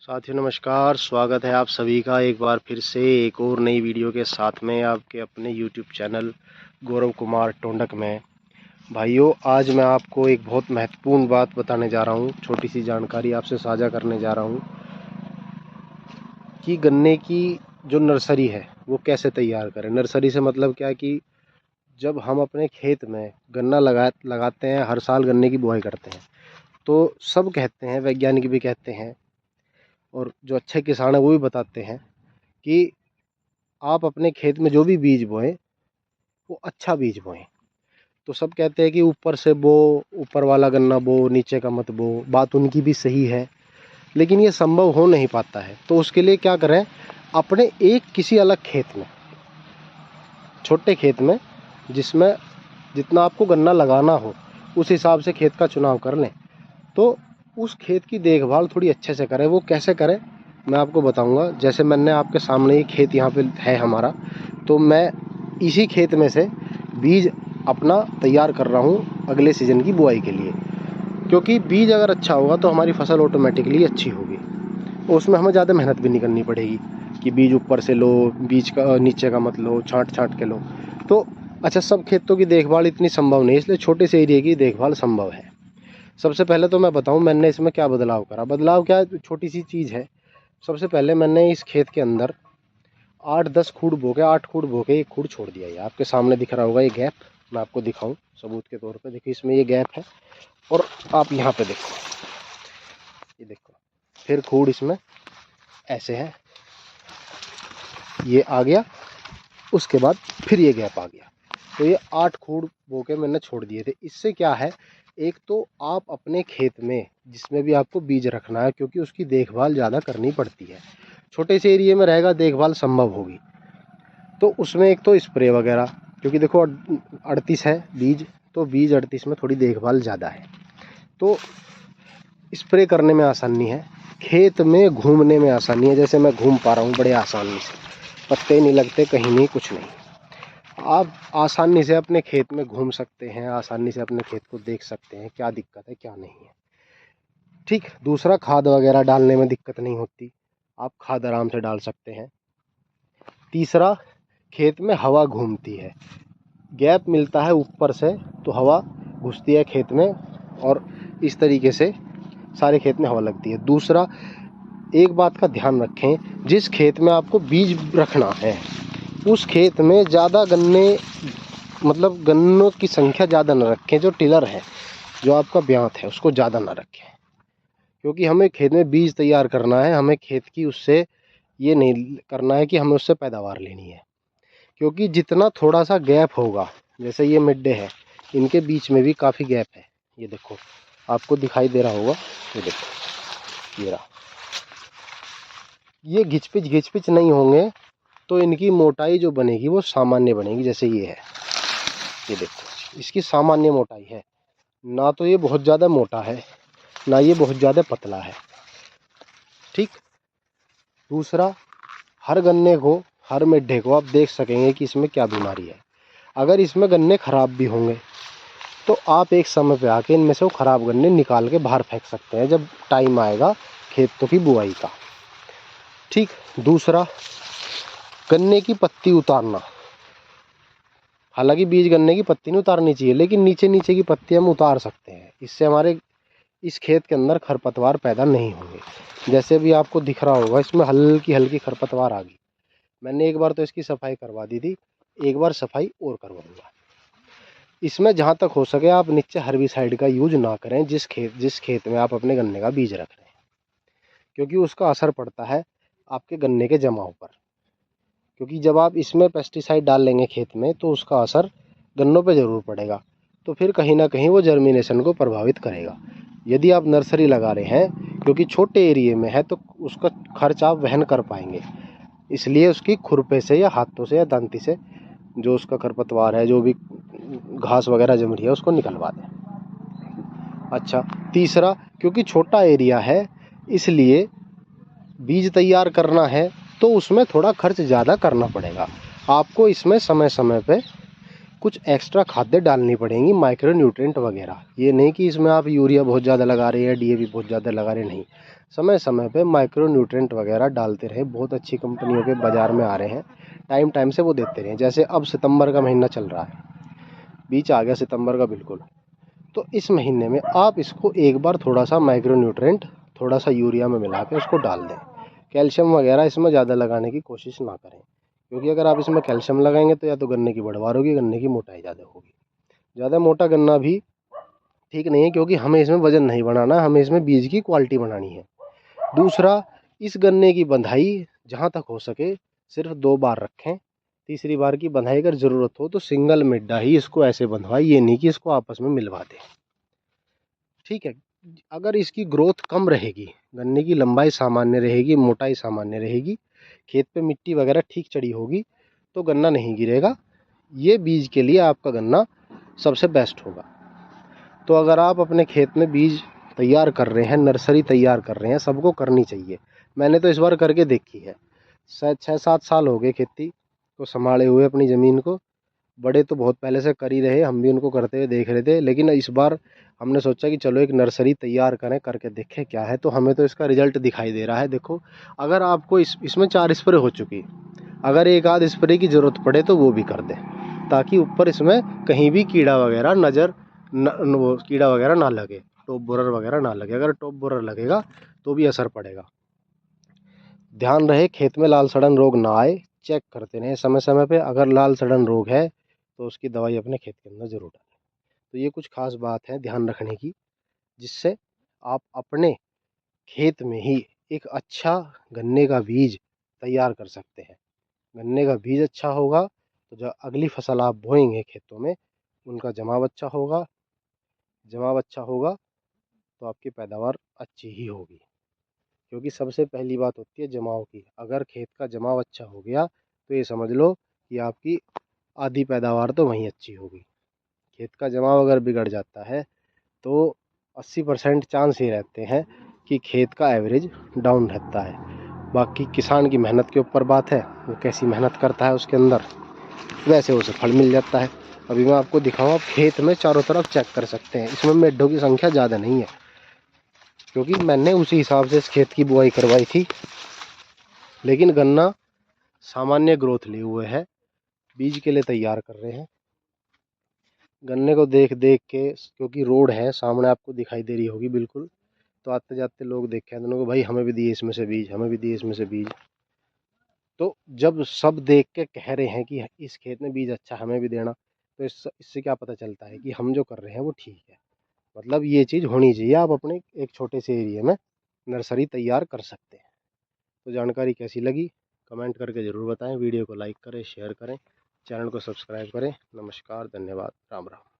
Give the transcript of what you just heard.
साथियों नमस्कार, स्वागत है आप सभी का एक बार फिर से एक और नई वीडियो के साथ में आपके अपने YouTube चैनल गौरव कुमार टोंडक में। भाइयों, आज मैं आपको एक बहुत महत्वपूर्ण बात बताने जा रहा हूँ, छोटी सी जानकारी आपसे साझा करने जा रहा हूँ कि गन्ने की जो नर्सरी है वो कैसे तैयार करें। नर्सरी से मतलब क्या है कि जब हम अपने खेत में गन्ना लगाते हैं, हर साल गन्ने की बुआई करते हैं, तो सब कहते हैं, वैज्ञानिक भी कहते हैं और जो अच्छे किसान हैं वो भी बताते हैं कि आप अपने खेत में जो भी बीज बोएं वो अच्छा बीज बोएं। तो सब कहते हैं कि ऊपर से बो, ऊपर वाला गन्ना बो, नीचे का मत बो। बात उनकी भी सही है, लेकिन ये संभव हो नहीं पाता है। तो उसके लिए क्या करें, अपने एक किसी अलग खेत में, छोटे खेत में, जिसमें जितना आपको गन्ना लगाना हो उस हिसाब से खेत का चुनाव कर लें। तो उस खेत की देखभाल थोड़ी अच्छे से करें। वो कैसे करें मैं आपको बताऊंगा। जैसे मैंने आपके सामने ही खेत यहाँ पे है हमारा, तो मैं इसी खेत में से बीज अपना तैयार कर रहा हूँ अगले सीज़न की बुआई के लिए। क्योंकि बीज अगर अच्छा होगा तो हमारी फसल ऑटोमेटिकली अच्छी होगी, उसमें हमें ज़्यादा मेहनत भी नहीं करनी पड़ेगी कि बीज ऊपर से लो, बीज का नीचे का मत लो, छांट छांट के लो। तो अच्छा, सब खेतों की देखभाल इतनी संभव नहीं है, इसलिए छोटे से एरिया की देखभाल संभव है। सबसे पहले तो मैं बताऊं मैंने इसमें क्या बदलाव करा। बदलाव क्या है, छोटी सी चीज़ है। सबसे पहले मैंने इस खेत के अंदर 8-10 खूड़ बो के, 8 खूड़ बो के एक खूड़ छोड़ दिया। ये आपके सामने दिख रहा होगा ये गैप, मैं आपको दिखाऊं सबूत के तौर पे। देखिए इसमें ये गैप है और आप यहाँ पे देखो, ये देखो, फिर खूड़ इसमें ऐसे है, ये आ गया, उसके बाद फिर ये गैप आ गया। तो ये 8 खूड़ बो के मैंने छोड़ दिए थे। इससे क्या है, एक तो आप अपने खेत में जिसमें भी आपको बीज रखना है, क्योंकि उसकी देखभाल ज़्यादा करनी पड़ती है, छोटे से एरिया में रहेगा देखभाल संभव होगी। तो उसमें एक तो स्प्रे वगैरह, क्योंकि देखो 38 है बीज, तो बीज 38 में थोड़ी देखभाल ज़्यादा है, तो स्प्रे करने में आसानी है, खेत में घूमने में आसानी है। जैसे मैं घूम पा रहा हूँ बड़े आसानी से, पत्ते नहीं लगते कहीं, नहीं कुछ नहीं। आप आसानी से अपने खेत में घूम सकते हैं, आसानी से अपने खेत को देख सकते हैं क्या दिक्कत है क्या नहीं है। ठीक, दूसरा, खाद वगैरह डालने में दिक्कत नहीं होती, आप खाद आराम से डाल सकते हैं। तीसरा, खेत में हवा घूमती है, गैप मिलता है ऊपर से तो हवा घुसती है खेत में और इस तरीके से सारे खेत में हवा लगती है। दूसरा, एक बात का ध्यान रखें, जिस खेत में आपको बीज रखना है उस खेत में ज़्यादा गन्ने, मतलब गन्नों की संख्या ज़्यादा न रखें। जो टिलर है, जो आपका ब्यांत है, उसको ज़्यादा ना रखें, क्योंकि हमें खेत में बीज तैयार करना है। हमें खेत की उससे ये नहीं करना है कि हमें उससे पैदावार लेनी है। क्योंकि जितना थोड़ा सा गैप होगा, जैसे ये मिड्डे है, इनके बीच में भी काफ़ी गैप है। ये देखो, आपको दिखाई दे रहा होगा, ये देखो, ये रहा, ये घिचपिच घिचपिच नहीं होंगे तो इनकी मोटाई जो बनेगी वो सामान्य बनेगी। जैसे ये है, ये देखो, इसकी सामान्य मोटाई है, ना तो ये बहुत ज़्यादा मोटा है ना ये बहुत ज़्यादा पतला है। ठीक। दूसरा, हर गन्ने को, हर मिड्ढे को आप देख सकेंगे कि इसमें क्या बीमारी है। अगर इसमें गन्ने खराब भी होंगे तो आप एक समय पे आके इनमें से वो खराब गन्ने निकाल के बाहर फेंक सकते हैं जब टाइम आएगा खेतों की बुआई का। ठीक। दूसरा, गन्ने की पत्ती उतारना। हालांकि बीज गन्ने की पत्ती नहीं उतारनी चाहिए, लेकिन नीचे नीचे की पत्ती हम उतार सकते हैं, इससे हमारे इस खेत के अंदर खरपतवार पैदा नहीं होंगे। जैसे भी आपको दिख रहा होगा, इसमें हल्की हल्की खरपतवार आ गई। मैंने एक बार तो इसकी सफाई करवा दी थी, एक बार सफाई और करवाऊंगा। इसमें जहाँ तक हो सके आप नीचे हर्बिसाइड का यूज ना करें जिस खेत में आप अपने गन्ने का बीज रख रहे हैं, क्योंकि उसका असर पड़ता है आपके गन्ने के जमाव पर। क्योंकि जब आप इसमें पेस्टिसाइड डाल लेंगे खेत में तो उसका असर गन्नों पे ज़रूर पड़ेगा, तो फिर कहीं ना कहीं वो जर्मिनेशन को प्रभावित करेगा। यदि आप नर्सरी लगा रहे हैं, क्योंकि छोटे एरिए में है, तो उसका खर्च आप वहन कर पाएंगे, इसलिए उसकी खुरपे से या हाथों से या दांती से जो उसका खरपतवार है, जो भी घास वगैरह जम रही है, उसको निकलवा दें। अच्छा, तीसरा, क्योंकि छोटा एरिया है इसलिए बीज तैयार करना है तो उसमें थोड़ा खर्च ज़्यादा करना पड़ेगा आपको। इसमें समय समय पे कुछ एक्स्ट्रा खाद्य डालनी पड़ेंगी, माइक्रो न्यूट्रिएंट वगैरह। ये नहीं कि इसमें आप यूरिया बहुत ज़्यादा लगा रहे हैं, डीएपी बहुत ज़्यादा लगा रहे हैं, नहीं। समय समय पे माइक्रो न्यूट्रेंट वगैरह डालते रहे। बहुत अच्छी कंपनियों के बाज़ार में आ रहे हैं, टाइम टाइम से वो देते रहे। जैसे अब सितंबर का महीना चल रहा है, बीच आ गया सितंबर का बिल्कुल, तो इस महीने में आप इसको एक बार थोड़ा सा माइक्रो न्यूट्रेंट थोड़ा सा यूरिया में मिला के उसको डाल दें। कैल्शियम वगैरह इसमें ज़्यादा लगाने की कोशिश ना करें, क्योंकि अगर आप इसमें कैल्शियम लगाएंगे तो या तो गन्ने की बढ़वार होगी, गन्ने की मोटाई ज़्यादा होगी। ज़्यादा मोटा गन्ना भी ठीक नहीं है, क्योंकि हमें इसमें वजन नहीं बनाना, हमें इसमें बीज की क्वालिटी बनानी है। दूसरा, इस गन्ने की बंधाई जहाँ तक हो सके सिर्फ 2 बार रखें। तीसरी बार की बंधाई अगर ज़रूरत हो तो सिंगल मिड्डा ही इसको ऐसे बंधवाएं, ये नहीं कि इसको आपस में मिलवा दें। ठीक है। अगर इसकी ग्रोथ कम रहेगी, गन्ने की लंबाई सामान्य रहेगी, मोटाई सामान्य रहेगी, खेत पे मिट्टी वगैरह ठीक चढ़ी होगी, तो गन्ना नहीं गिरेगा। ये बीज के लिए आपका गन्ना सबसे बेस्ट होगा। तो अगर आप अपने खेत में बीज तैयार कर रहे हैं, नर्सरी तैयार कर रहे हैं, सबको करनी चाहिए। मैंने तो इस बार करके देखी है। शायद 6-7 साल हो गए खेती को संभाले हुए अपनी ज़मीन को। बड़े तो बहुत पहले से कर ही रहे, हम भी उनको करते हुए देख रहे थे, लेकिन इस बार हमने सोचा कि चलो एक नर्सरी तैयार करें, करके देखें क्या है। तो हमें तो इसका रिजल्ट दिखाई दे रहा है। देखो, अगर आपको इसमें 4 स्प्रे हो चुकी, अगर एक आध स्प्रे की ज़रूरत पड़े तो वो भी कर दें, ताकि ऊपर इसमें कहीं भी कीड़ा वगैरह वो कीड़ा वगैरह ना लगे, टॉप बोरर वगैरह ना लगे। अगर टॉप बोरर लगेगा तो भी असर पड़ेगा। ध्यान रहे खेत में लाल सड़न रोग ना आए, चेक करते रहें समय समय पे। अगर लाल सड़न रोग है तो उसकी दवाई अपने खेत के अंदर ज़रूर डालें। तो ये कुछ खास बात है ध्यान रखने की, जिससे आप अपने खेत में ही एक अच्छा गन्ने का बीज तैयार कर सकते हैं। गन्ने का बीज अच्छा होगा तो जो अगली फसल आप बोएंगे खेतों में, उनका जमाव अच्छा होगा। जमाव अच्छा होगा तो आपकी पैदावार अच्छी ही होगी, क्योंकि सबसे पहली बात होती है जमाव की। अगर खेत का जमाव अच्छा हो गया तो ये समझ लो कि आपकी आधी पैदावार तो वहीं अच्छी होगी। खेत का जमाव अगर बिगड़ जाता है तो 80% चांस ये रहते हैं कि खेत का एवरेज डाउन रहता है। बाकी किसान की मेहनत के ऊपर बात है, वो कैसी मेहनत करता है उसके अंदर, वैसे उसे फल मिल जाता है। अभी मैं आपको दिखाऊँ, आप खेत में चारों तरफ चेक कर सकते हैं। इसमें मेड्ढों की संख्या ज़्यादा नहीं है, क्योंकि मैंने उसी हिसाब से इस खेत की बुआई करवाई थी। लेकिन गन्ना सामान्य ग्रोथ लिए हुए है, बीज के लिए तैयार कर रहे हैं। गन्ने को देख देख के, क्योंकि रोड है सामने आपको दिखाई दे रही होगी बिल्कुल, तो आते जाते लोग देखे हैं तो भाई हमें भी दिए इसमें से बीज, हमें भी दिए इसमें से बीज। तो जब सब देख के कह रहे हैं कि इस खेत में बीज अच्छा, हमें भी देना, तो इससे क्या पता चलता है कि हम जो कर रहे हैं वो ठीक है। मतलब ये चीज़ होनी चाहिए, आप अपने एक छोटे से एरिया में नर्सरी तैयार कर सकते हैं। तो जानकारी कैसी लगी कमेंट करके ज़रूर बताएं। वीडियो को लाइक करें, शेयर करें, चैनल को सब्सक्राइब करें। नमस्कार, धन्यवाद, राम राम।